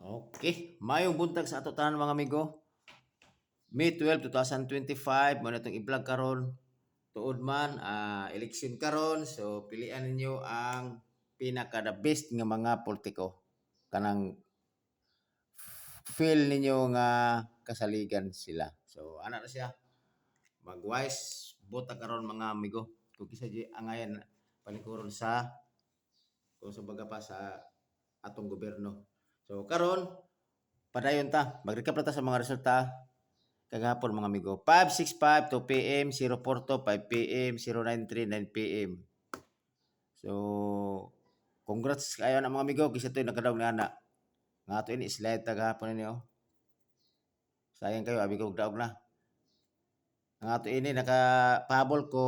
Okay, mayong buntag sa ato tanan mga amigo. May 12, 2025 mo na itong i-vlog karon. Tuod man election karon, so pilian ninyo ang pinaka the best nga mga politiko kanang feel ninyo nga kasaligan sila. So ana na siya mag-wise bota karon mga amigo. Kung kisa di angayan palikuron sa kung sa baga pa sa atong gobyerno. So karon padayon ta, mag-recap na ta sa mga resulta kagahapon mga amigo. 5:65 2 PM, 0:42 5 PM, 0:93 9 PM. So congrats kayo na mga amigo kasi ito'y nagkadaog na ana. Nga ato ini slide ta gahapon ninyo. Sayang kayo abi ko daog na. Nga ato ini nakapahabol ko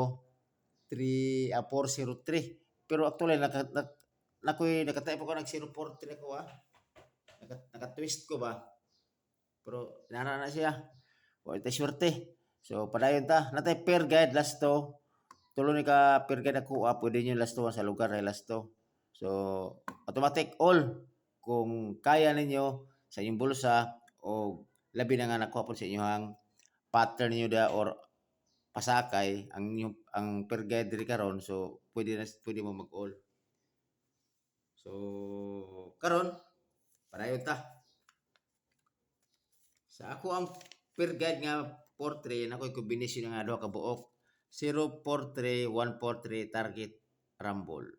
403. Pero actually nakatay ko nag 043 ko naka-twist ko ba. Pero nana na siya. O ito swerte. So padayon ta. Natay per guide last to. Tulo ni ka per guide ako. Pwede nyo last to sa lugar ay last to. So automatic all. Kung kaya ninyo sa inyong bulsa o labi na nga nakuha po sa inyong pattern niyo da or pasakay ang per guide diri karon, so pwede mo mag-all. So karon padayon ta. Sa ako ang per guide nga 43 nakoy kombinasyon nga duha ka buok 043 143 target rumble.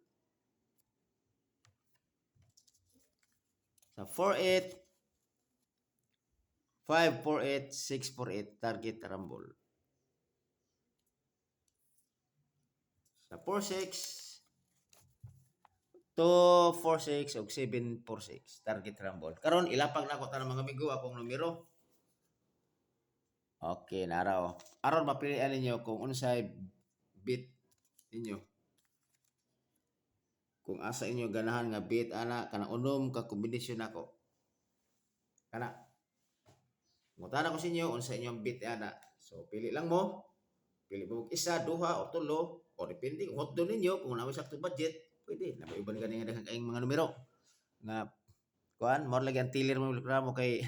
Sa 48 548 648 target rumble. Sa 46 246 ug 746 target rumble. Karon ilapag na ko tanang mga amigo akong numero. Okay, naraw. Aron mapilian ninyo kung unsay bit ninyo. Kung asa inyo ganahan nga bit ana kanang unom ka kombinasyon nako. Kana. Mutana ko sa inyo unsa inyong bit ana. So pili lang mo. Pili mo isa, duha o tulo o depende kung hotdo ninyo kung naman sakto budget, pwede na iban gani nga daghang kaayong mga numero. Nga kuan more lagi ang tilir mo mo kay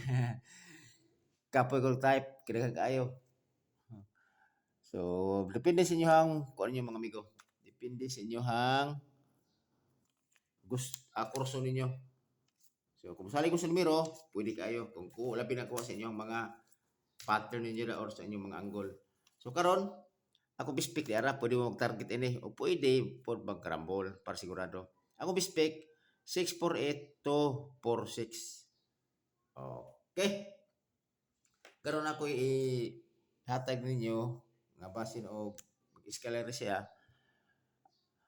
kapoy ko type kaya kaayo. So depende sa inyo hang kuan niyo mga amigo. Depende sa inyo hang kurso ninyo. So kung sali ko sa numero, pwede kayo. Kung labi na ko sa inyong mga pattern ninyo na or sa inyong mga angle. So karon ako bispik di ara pwede mo mag-target ini o pwede for mag-rumble para sigurado. Ako bispik 648 to 46. Okay. Karon ako hatag ninyo nga basin og mag-eskalera siya.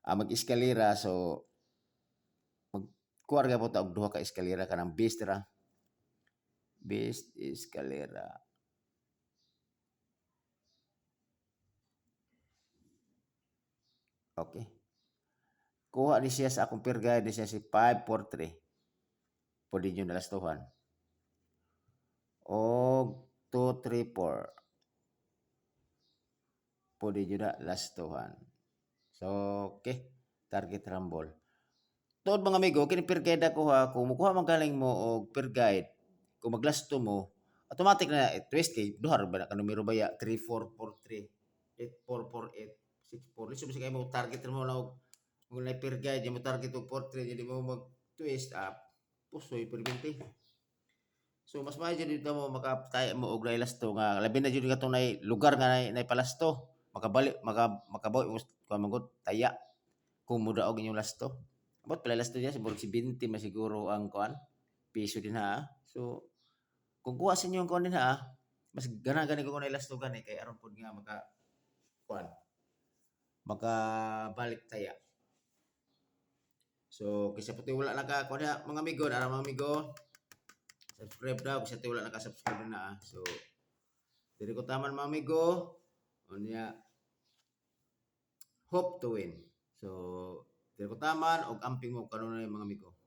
Mag-eskalera so kuwarga po ta og duha ka eskalera kanang base ra. Base eskalera. Okay. Kuha ni siya sa akong per guide ni siya si 543. Pwede nyo nalastuhan. O 234. Pwede nyo na lastuhan. So, okay. Target rumble. Tuod mga amigo, kini per guide ako ha. Kung mukuha man galing mo og per guide, kung maglasto mo, automatic na twist kay duhar ba na numero ba ya 3443 8448 64. Lisod sa kay mo target mo na og kung na per guide mo target og 43 jadi mo mag twist up pusoy permente. So mas maayo dito mo makataya mo og lasto nga labi na jud katong nay lugar nga nay palasto makabalik makabawi mo magud taya kung muda og inyong lasto. Abot pala lasto niya siguro si 20 masiguro ang kuan piso din ha. So kung kuha sa inyo ang kuan din ha, mas gani ko nay lasto gani kay aron pud nga kuan makabalik taya. So kasi pati wala naka kuan mga amigo, ara mga amigo. Subscribe daw kasi wala naka-subscribe na. So diri ko taman mga amigo. Unya hope to win. So diri ko taman og amping mo kanunay mga amigo.